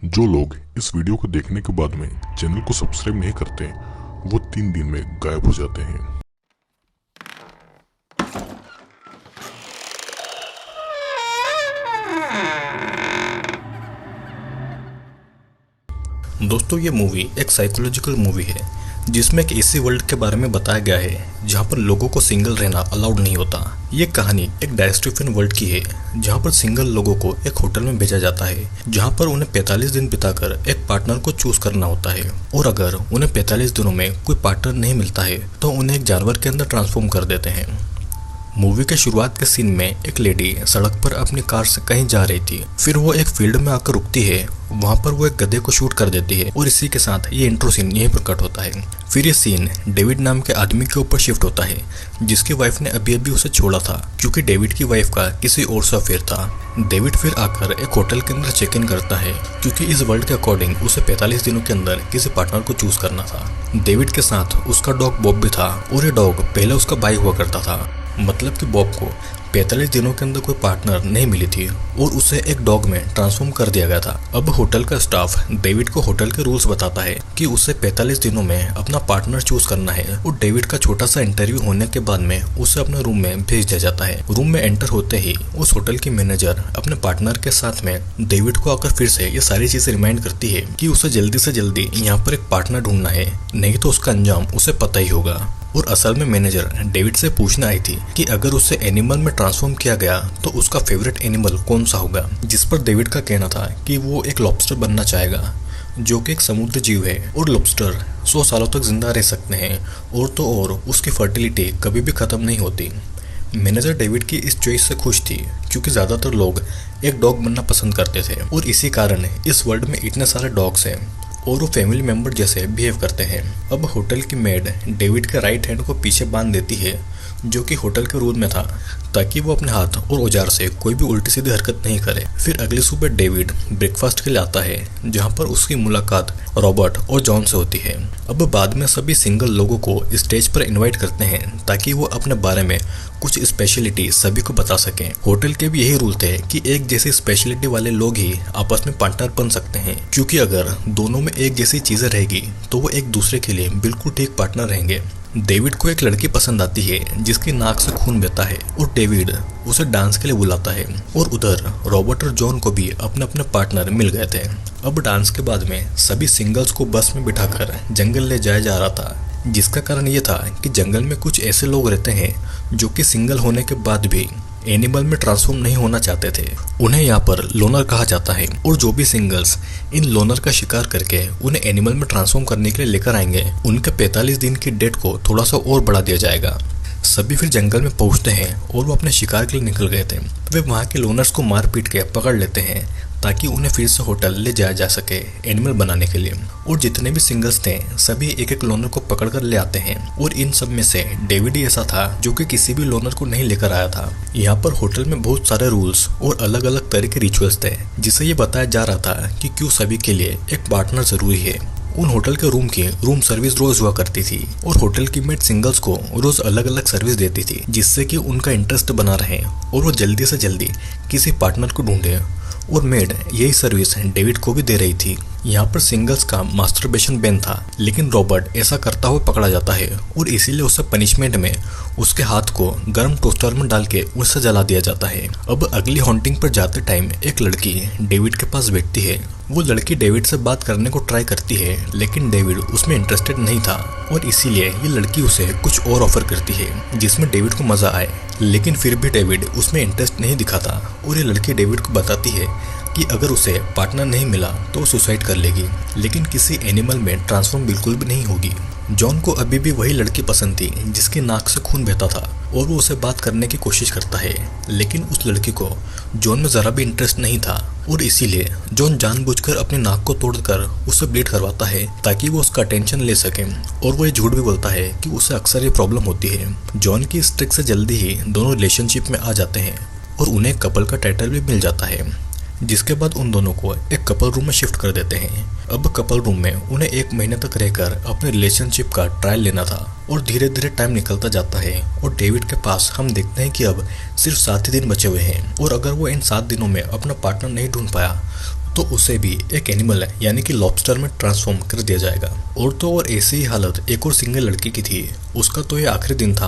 जो लोग इस वीडियो को देखने के बाद में चैनल को सब्सक्राइब नहीं करते वो 3 दिन में गायब हो जाते हैं। दोस्तों, ये मूवी एक साइकोलॉजिकल मूवी है जिसमें एक ऐसी वर्ल्ड के बारे में बताया गया है जहां पर लोगों को सिंगल रहना अलाउड नहीं होता। ये कहानी एक डायस्ट्रोफियन वर्ल्ड की है जहां पर सिंगल लोगों को एक होटल में भेजा जाता है जहां पर उन्हें 45 दिन बिताकर एक पार्टनर को चूज करना होता है, और अगर उन्हें 45 दिनों में कोई पार्टनर नहीं मिलता है तो उन्हें एक जानवर के अंदर ट्रांसफॉर्म कर देते हैं। मूवी के शुरुआत के सीन में एक लेडी सड़क पर अपनी कार से कहीं जा रही थी, फिर वो एक फील्ड में आकर रुकती है, वहां पर वो एक गधे को शूट कर देती है और इसी के साथ ये इंट्रो सीन यहीं पर कट होता है। फिर ये सीन डेविड नाम के आदमी के ऊपर शिफ्ट होता है जिसकी वाइफ ने अभी अभी उसे छोड़ा था क्योंकि डेविड की वाइफ का किसी और से अफेयर था। डेविड फिर आकर एक होटल के अंदर चेक इन करता है क्योंकि इस वर्ल्ड के अकॉर्डिंग उसे 45 दिनों के अंदर किसी पार्टनर को चूज करना था। डेविड के साथ उसका डॉग बॉब भी था और ये डॉग पहले उसका भाई हुआ करता था, मतलब कि बॉब को 45 दिनों के अंदर कोई पार्टनर नहीं मिली थी और उसे एक डॉग में ट्रांसफॉर्म कर दिया गया था। अब होटल का स्टाफ डेविड को होटल के रूल्स बताता है कि उसे 45 दिनों में अपना पार्टनर चूज करना है और डेविड का छोटा सा इंटरव्यू होने के बाद में उसे अपने रूम में भेज दिया जाता है। रूम में एंटर होते ही उस होटल की मैनेजर अपने पार्टनर के साथ में डेविड को आकर फिर से ये सारी चीजें रिमाइंड करती है कि उसे जल्दी से जल्दी यहाँ पर एक पार्टनर ढूंढना है, नहीं तो उसका अंजाम उसे पता ही होगा। और असल में मैनेजर डेविड से पूछने आई थी कि अगर उसे एनिमल में ट्रांसफॉर्म किया गया तो उसका फेवरेट एनिमल कौन सा होगा, जिस पर डेविड का कहना था कि वो एक लॉबस्टर बनना चाहेगा जो कि एक समुद्र जीव है और लॉबस्टर 100 सालों तक जिंदा रह सकते हैं और तो और उसकी फर्टिलिटी कभी भी खत्म नहीं होती। मैनेजर डेविड की इस चॉइस से खुश थी क्योंकि ज्यादातर लोग एक डॉग बनना पसंद करते थे और इसी कारण इस वर्ल्ड में इतने सारे डॉग्स हैं और वो फैमिली मेंबर जैसे बिहेव करते हैं। अब होटल की मेड डेविड के राइट हैंड को पीछे बांध देती है जो कि होटल के रूल में था ताकि वो अपने हाथ और औजार से कोई भी उल्टी सीधी हरकत नहीं करे। फिर अगली सुबह डेविड ब्रेकफास्ट के लिए आता है जहाँ पर उसकी मुलाकात रॉबर्ट और जॉन से होती है। अब बाद में सभी सिंगल लोगों को स्टेज पर इनवाइट करते हैं ताकि वो अपने बारे में कुछ स्पेशलिटी सभी को बता सकें। होटल के भी यही रूल थे कि एक जैसी स्पेशलिटी वाले लोग ही आपस में पार्टनर बन सकते हैं, क्योंकि अगर दोनों में एक जैसी चीजें रहेगी तो वो एक दूसरे के लिए बिल्कुल ठीक पार्टनर रहेंगे। डेविड को एक लड़की पसंद आती है जिसकी नाक से खून बहता है और डेविड उसे डांस के लिए बुलाता है और उधर रॉबर्ट और जॉन को भी अपने अपने पार्टनर मिल गए थे। अब डांस के बाद में सभी सिंगल्स को बस में बिठाकर जंगल ले जाया जा रहा था, जिसका कारण ये था कि जंगल में कुछ ऐसे लोग रहते हैं जो कि सिंगल होने के बाद भी एनिमल में ट्रांसफॉर्म नहीं होना चाहते थे। उन्हें यहाँ पर लोनर कहा जाता है और जो भी सिंगल्स इन लोनर का शिकार करके उन्हें एनिमल में ट्रांसफॉर्म करने के लिए लेकर आएंगे उनके 45 दिन की डेट को थोड़ा सा और बढ़ा दिया जाएगा। सभी फिर जंगल में पहुंचते हैं और वो अपने शिकार के लिए निकल गए थे। वे वहाँ के लोनर्स को मार पीट के पकड़ लेते हैं ताकि उन्हें फिर से होटल ले जाया जा सके एनिमल बनाने के लिए। और जितने भी सिंगल्स थे सभी एक एक लोनर को पकड़ कर ले आते हैं और इन सब में से डेविड ही ऐसा था जो कि किसी भी लोनर को नहीं लेकर आया था। यहाँ पर होटल में बहुत सारे रूल्स और अलग अलग तरह के रिचुअल्स थे जिसे ये बताया जा रहा था कि क्यों सभी के लिए एक पार्टनर जरूरी है। उन होटल के रूम की रूम सर्विस रोज हुआ करती थी और होटल की मेड सिंगल्स को रोज अलग अलग सर्विस देती थी जिससे कि उनका इंटरेस्ट बना रहे और वो जल्दी से जल्दी किसी पार्टनर को ढूंढे, और मेड यही सर्विस डेविड को भी दे रही थी। यहाँ पर सिंगल्स का मास्टरबेशन बैन था, लेकिन रॉबर्ट ऐसा करता हुआ पकड़ा जाता है और इसीलिए उसे पनिशमेंट में उसके हाथ को गर्म टोस्टर में डाल के उसे जला दिया जाता है। अब अगली हॉन्टिंग पर जाते टाइम एक लड़की डेविड के पास बैठती है। वो लड़की डेविड से बात करने को ट्राई करती है लेकिन डेविड उसमें इंटरेस्टेड नहीं था और इसीलिए ये लड़की उसे कुछ और ऑफर करती है जिसमें डेविड को मजा आए, लेकिन फिर भी डेविड उसमें इंटरेस्ट नहीं दिखाता और ये लड़की डेविड को बताती है कि अगर उसे पार्टनर नहीं मिला तो वो सुसाइड कर लेगी, लेकिन किसी एनिमल में ट्रांसफॉर्म बिल्कुल भी नहीं होगी। जॉन को अभी भी वही लड़की पसंद थी जिसकी नाक से खून बहता था और वो उसे बात करने की कोशिश करता है, लेकिन उस लड़की को जॉन में जरा भी इंटरेस्ट नहीं था और इसीलिए जॉन जानबूझकर अपनी नाक को तोड़कर उसे ब्लीड करवाता है ताकि वो उसका अटेंशन ले सके। और वो ये झूठ भी बोलता है कि उसे अक्सर ये प्रॉब्लम होती है। जॉन की इस ट्रिक से जल्दी ही दोनों रिलेशनशिप में आ जाते हैं और उन्हें कपल का टाइटल भी मिल जाता है, जिसके बाद उन दोनों को एक कपल रूम में शिफ्ट कर देते हैं। अब कपल रूम में उन्हें 1 महीने तक रहकर अपने रिलेशनशिप का ट्रायल लेना था और धीरे धीरे टाइम निकलता जाता है और डेविड के पास हम देखते हैं कि अब सिर्फ 7 ही दिन बचे हुए हैं और अगर वो इन 7 दिनों में अपना पार्टनर नहीं ढूंढ पाया तो उसे भी एक एनिमल यानी कि लॉबस्टर में ट्रांसफॉर्म कर दिया जाएगा। और तो और ऐसी ही हालत एक और सिंगल लड़की की थी। उसका तो ये आखिरी दिन था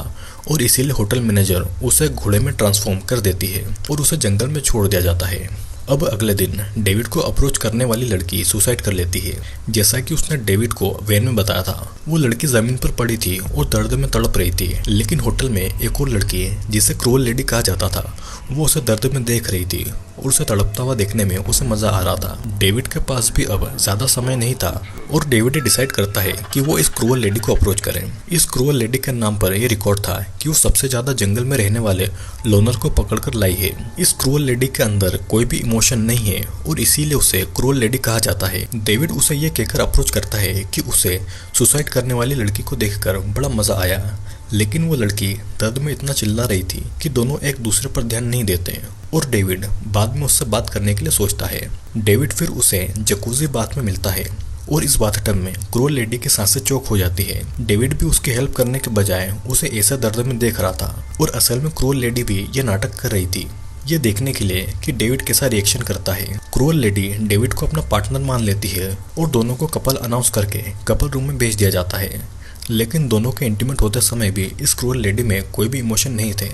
और इसीलिए होटल मैनेजर उसे घोड़े में ट्रांसफॉर्म कर देती है और उसे जंगल में छोड़ दिया जाता है। अब अगले दिन डेविड को अप्रोच करने वाली लड़की सुसाइड कर लेती है। जैसा कि उसने डेविड को वैन में बताया था, वो लड़की जमीन पर पड़ी थी और दर्द में तड़प रही थी। लेकिन होटल में एक और लड़की जिसे क्रूअल लेडी कहा जाता था, वो उसे दर्द में देख रही थी और उसे तड़पता हुआ देखने में उसे मजा आ रहा था। डेविड के पास भी अब ज्यादा समय नहीं था और डेविड डिसाइड करता है कि वो इस क्रूअल लेडी को अप्रोच करें। इस क्रूअल लेडी के नाम पर यह रिकॉर्ड था कि वो सबसे ज्यादा जंगल में रहने वाले लोनर को पकड़कर लाई है। इस क्रूअल लेडी के अंदर कोई भी इमोशन नहीं है और इसीलिए उसे क्रूअल लेडी कहा जाता है। डेविड उसे ये कहकर अप्रोच करता है कि उसे सुसाइड करने वाली लड़की को देखकर बड़ा मजा आया। लेकिन वो लड़की दर्द में इतना चिल्ला रही थी कि दोनों एक दूसरे पर ध्यान नहीं देते और डेविड बाद में उससे बात करने के लिए सोचता है। डेविड फिर उसे जकूजी बाथ में मिलता है और इस बाथटब में क्रूअल लेडी की सांसें चौक हो जाती है। डेविड भी उसकी हेल्प करने के बजाय उसे ऐसा दर्द में देख रहा था और असल में क्रूअल लेडी भी ये नाटक कर रही थी, ये देखने के लिए कि डेविड कैसा रिएक्शन करता है। क्रूअल लेडी डेविड को अपना पार्टनर मान लेती है और दोनों को कपल अनाउंस करके कपल रूम में भेज दिया जाता है। लेकिन दोनों के इंटीमेट होते समय भी इस क्रूअल लेडी में कोई भी इमोशन नहीं थे।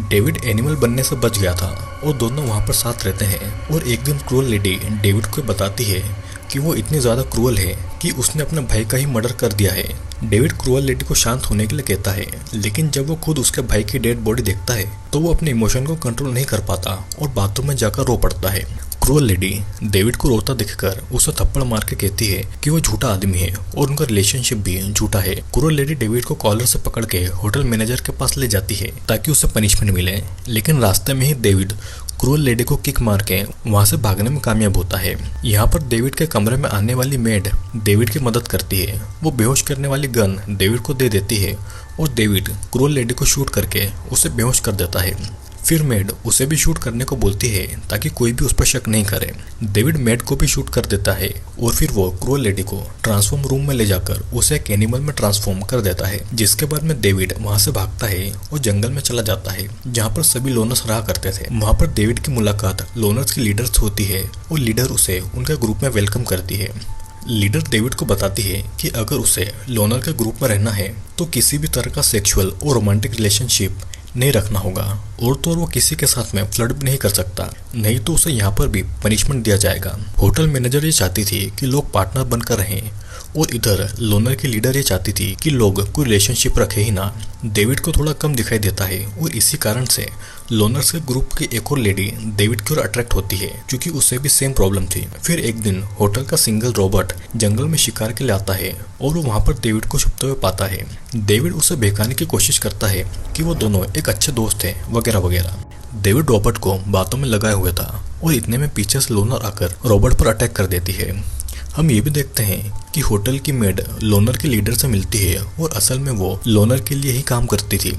डेविड एनिमल बनने से बच गया था और दोनों वहाँ पर साथ रहते हैं। और एक दिन क्रूअल लेडी डेविड को बताती है कि वो इतनी ज़्यादा क्रूअल है कि उसने अपने भाई का ही मर्डर कर दिया है। डेविड क्रूअल लेडी को शांत होने के लिए कहता है, लेकिन जब वो खुद उसके भाई की डेड बॉडी देखता है तो वो अपने इमोशन को कंट्रोल नहीं कर पाता और बाथरूम में जाकर रो पड़ता है। क्रूअल लेडी डेविड को रोता देखकर उसे थप्पड़ मार के कहती है कि वो झूठा आदमी है और उनका रिलेशनशिप भी झूठा है। क्रूअल लेडी डेविड को कॉलर से पकड़ के होटल मैनेजर के पास ले जाती है ताकि उसे पनिशमेंट मिले। लेकिन रास्ते में ही डेविड क्रूअल लेडी को किक मार के वहाँ से भागने में कामयाब होता है। यहाँ पर डेविड के कमरे में आने वाली मेड डेविड की मदद करती है। वो बेहोश करने वाली गन डेविड को दे देती है और डेविड क्रूअल लेडी को शूट करके उसे बेहोश कर देता है। फिर मेड उसे भी शूट करने को बोलती है ताकि कोई भी उस पर शक नहीं करे। डेविड मेड को भी शूट कर देता है और फिर वो क्रूअल लेडी को ट्रांसफॉर्म रूम में ले जाकर उसे एक एनिमल में ट्रांसफॉर्म कर देता है। जिसके बाद में डेविड वहाँ से भागता है और जंगल में चला जाता है जहाँ पर सभी लोनर्स रहा करते थे। वहाँ पर डेविड की मुलाकात लोनर्स की लीडर से होती है और लीडर उसे उनके ग्रुप में वेलकम करती है। लीडर डेविड को बताती है कि अगर उसे लोनर के ग्रुप में रहना है तो किसी भी तरह का सेक्सुअल और रोमांटिक रिलेशनशिप नहीं रखना होगा और तो वो किसी के साथ में फ्लर्ट भी नहीं कर सकता, नहीं तो उसे यहाँ पर भी पनिशमेंट दिया जाएगा। होटल मैनेजर ये चाहती थी कि लोग पार्टनर बनकर रहें और इधर लोनर की लीडर ये चाहती थी कि लोग कोई रिलेशनशिप रखे ही ना। डेविड को थोड़ा कम दिखाई देता है और इसी कारण से लोनर्स के ग्रुप की एक और लेडी डेविड की ओर अट्रैक्ट होती है क्योंकि उसे भी सेम प्रॉब्लम थी। फिर एक दिन होटल का सिंगल रॉबर्ट जंगल में शिकार के लिए आता है और वो वहाँ पर डेविड को छुपते हुए पाता है। डेविड उसे बहकाने की कोशिश करता है कि वो दोनों एक अच्छे दोस्त हैं वगैरह वगैरह। डेविड रॉबर्ट को बातों में लगाए हुए था और इतने में पीछे से लोनर आकर रॉबर्ट पर अटैक कर देती है। हम ये भी देखते हैं कि होटल की मेड लोनर के लीडर से मिलती है और असल में वो लोनर के लिए ही काम करती थी।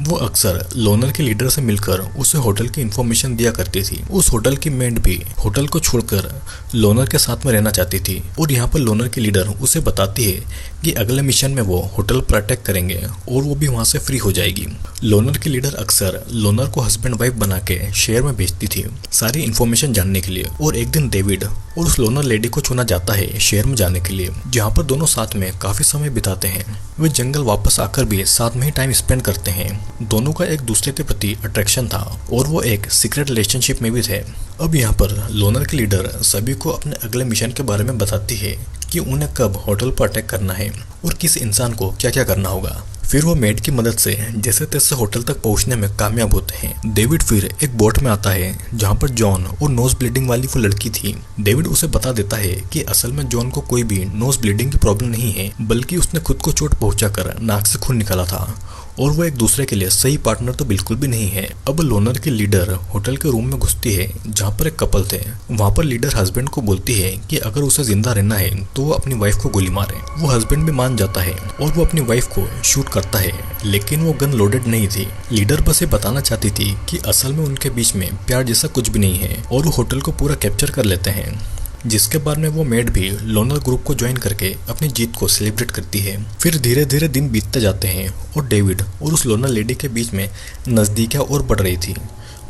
वो अक्सर लोनर के लीडर से मिलकर उसे होटल की इन्फॉर्मेशन दिया करती थी। उस होटल की मेड भी होटल को छोड़कर लोनर के साथ में रहना चाहती थी और यहाँ पर लोनर की लीडर उसे बताती है कि अगले मिशन में वो होटल पर अटैक करेंगे और वो भी वहाँ से फ्री हो जाएगी। लोनर की लीडर अक्सर लोनर को हस्बैंड वाइफ बना के शहर में भेजती थी सारी इन्फॉर्मेशन जानने के लिए। और एक दिन डेविड और उस लोनर लेडी को चुना जाता है शहर में जाने के लिए, जहाँ पर दोनों साथ में काफी समय बिताते हैं। वे जंगल वापस आकर भी साथ में ही टाइम स्पेंड करते हैं। दोनों का एक दूसरे के प्रति अट्रैक्शन था और वो एक सीक्रेट रिलेशनशिप में भी थे। अब यहाँ पर लोनर की लीडर सभी को अपने अगले मिशन के बारे में बताती है कि उन्हें कब होटल पर अटैक करना है और किस इंसान को क्या क्या करना होगा। फिर वो मेड की मदद से जैसे तैसे होटल तक पहुंचने में कामयाब होते हैं। डेविड फिर एक बोट में आता है जहां पर जॉन और नोज ब्लीडिंग वाली वो लड़की थी। डेविड उसे बता देता है कि असल में जॉन को कोई भी नोज ब्लीडिंग की प्रॉब्लम नहीं है, बल्कि उसने खुद को चोट पहुंचाकर नाक से खून निकाला था और वो एक दूसरे के लिए सही पार्टनर तो बिल्कुल भी नहीं है। अब लोनर की लीडर होटल के रूम में घुसती है जहाँ पर एक कपल थे। वहाँ पर लीडर हस्बैंड को बोलती है कि अगर उसे जिंदा रहना है तो वो अपनी वाइफ को गोली मारे। वो हस्बैंड भी मान जाता है और वो अपनी वाइफ को शूट करता है, लेकिन वो गन लोडेड नहीं थी। लीडर बस ये बताना चाहती थी कि असल में उनके बीच में प्यार जैसा कुछ भी नहीं है और वो होटल को पूरा कैप्चर कर लेते हैं। जिसके बाद में वो मेड भी लोनर ग्रुप को ज्वाइन करके अपनी जीत को सेलिब्रेट करती है। फिर धीरे धीरे दिन बीतते जाते हैं और डेविड और उस लोनर लेडी के बीच में नज़दीकियाँ और बढ़ रही थी।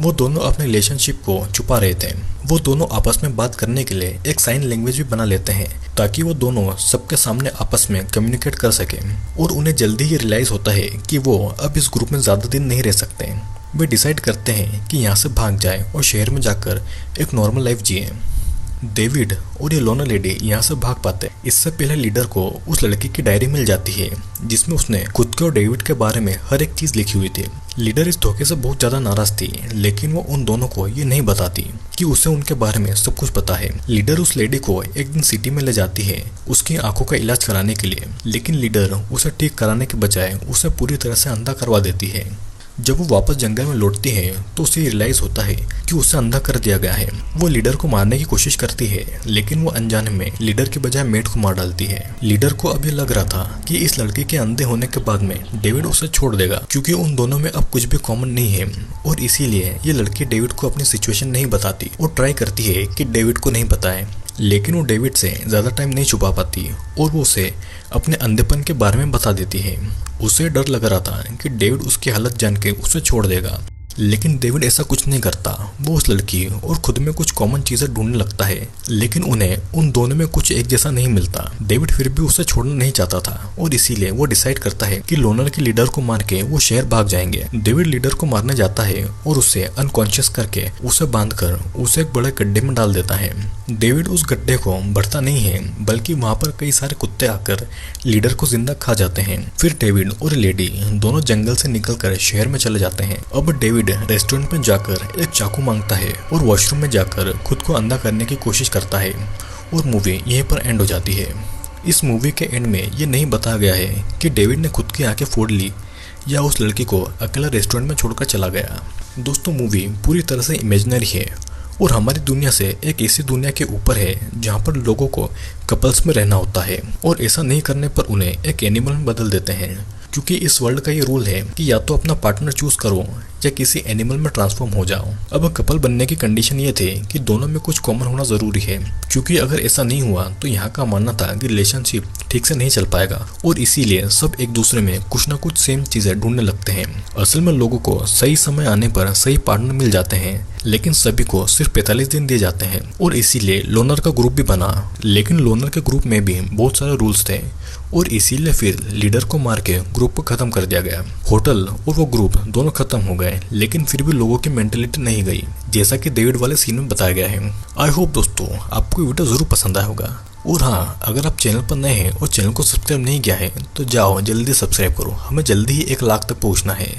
वो दोनों अपने रिलेशनशिप को छुपा रहे थे। वो दोनों आपस में बात करने के लिए एक साइन लैंग्वेज भी बना लेते हैं ताकि वो दोनों सबके सामने आपस में कम्युनिकेट कर सकें। और उन्हें जल्दी ही रियलाइज होता है कि वो अब इस ग्रुप में ज़्यादा दिन नहीं रह सकते। वे डिसाइड करते हैं कि यहाँ से भाग जाए और शहर में जाकर एक नॉर्मल लाइफ जिए। डेविड और ये लोनर लेडी यहाँ से भाग पाते। इससे पहले लीडर को उस लड़की की डायरी मिल जाती है जिसमें उसने खुद के और डेविड के बारे में हर एक चीज लिखी हुई थी। लीडर इस धोखे से बहुत ज्यादा नाराज थी, लेकिन वो उन दोनों को ये नहीं बताती कि उसे उनके बारे में सब कुछ पता है। लीडर उस लेडी को एक दिन सिटी में ले जाती है उसकी आंखों का इलाज कराने के लिए, लेकिन लीडर उसे ठीक कराने के बजाय उसे पूरी तरह से अंधा करवा देती है। जब वो वापस जंगल में लौटती है तो उसे रियलाइज होता है कि उसे अंधा कर दिया गया है। वो लीडर को मारने की कोशिश करती है, लेकिन वो अनजाने में लीडर के बजाय मेट को मार डालती है। लीडर को अब ये लग रहा था कि इस लड़के के अंधे होने के बाद में डेविड उसे छोड़ देगा, क्योंकि उन दोनों में अब कुछ भी कॉमन नहीं है। और इसीलिए ये लड़की डेविड को अपनी सिचुएशन नहीं बताती और ट्राई करती है कि डेविड को नहीं बताए, लेकिन वो डेविड से ज़्यादा टाइम नहीं छुपा पाती और वो उसे अपने अंधेपन के बारे में बता देती है। उसे डर लग रहा था कि डेविड उसकी हालत जान के उसे छोड़ देगा, लेकिन डेविड ऐसा कुछ नहीं करता। वो उस लड़की और खुद में कुछ कॉमन चीजें ढूंढने लगता है, लेकिन उन्हें उन दोनों में कुछ एक जैसा नहीं मिलता। डेविड फिर भी उसे छोड़ना नहीं चाहता था और इसीलिए वो डिसाइड करता है कि लोनर के लीडर को मार के वो शहर भाग जाएंगे। डेविड लीडर को मारने जाता है और उसे अनकॉन्शियस करके उसे बांधकर उसे एक बड़े गड्ढे में डाल देता है। डेविड उस गड्ढे को भरता नहीं है, बल्कि वहां पर कई सारे कुत्ते आकर लीडर को जिंदा खा जाते हैं। फिर डेविड और लेडी दोनों जंगल से निकलकर शहर में चले जाते हैं। अब डेविड रेस्टोरेंट में जाकर एक चाकू मांगता है और वॉशरूम में जाकर खुद को अंधा करने की कोशिश करता है और मूवी यहीं पर एंड हो जाती है। इस मूवी के एंड में ये नहीं बताया गया है कि डेविड ने खुद की आंखें फोड़ ली या उस लड़की को अकेला रेस्टोरेंट में छोड़कर चला गया। दोस्तों, मूवी पूरी तरह से इमेजिनरी है और हमारी दुनिया से एक ऐसी दुनिया के ऊपर है जहाँ पर लोगों को कपल्स में रहना होता है और ऐसा नहीं करने पर उन्हें एक एनिमल में बदल देते हैं, क्योंकि इस वर्ल्ड का ये रूल है कि या तो अपना पार्टनर चूज करो या किसी एनिमल में ट्रांसफॉर्म हो जाओ। अब कपल बनने की कंडीशन ये थे कि दोनों में कुछ कॉमन होना जरूरी है, क्योंकि अगर ऐसा नहीं हुआ तो यहाँ का मानना था कि रिलेशनशिप ठीक से नहीं चल पाएगा और इसीलिए सब एक दूसरे में कुछ ना कुछ सेम चीजें ढूंढने लगते हैं। असल में लोगों को सही समय आने पर सही पार्टनर मिल जाते हैं, लेकिन सभी को सिर्फ 45 दिन दिए जाते हैं और इसीलिए लोनर का ग्रुप भी बना। लेकिन लोनर के ग्रुप में भी बहुत सारे रूल्स थे और इसीलिए फिर लीडर को मार के ग्रुप को खत्म कर दिया गया। होटल और वो ग्रुप दोनों खत्म हो गए, लेकिन फिर भी लोगों की मेंटेलिटी नहीं गई, जैसा कि डेविड वाले सीन में बताया गया है। आई होप दोस्तों आपको वीडियो जरूर पसंद आया होगा। और हाँ, अगर आप चैनल पर नए हैं और चैनल को सब्सक्राइब नहीं किया है तो जाओ जल्दी सब्सक्राइब करो, हमें जल्दी ही 1 लाख तक पहुंचना है।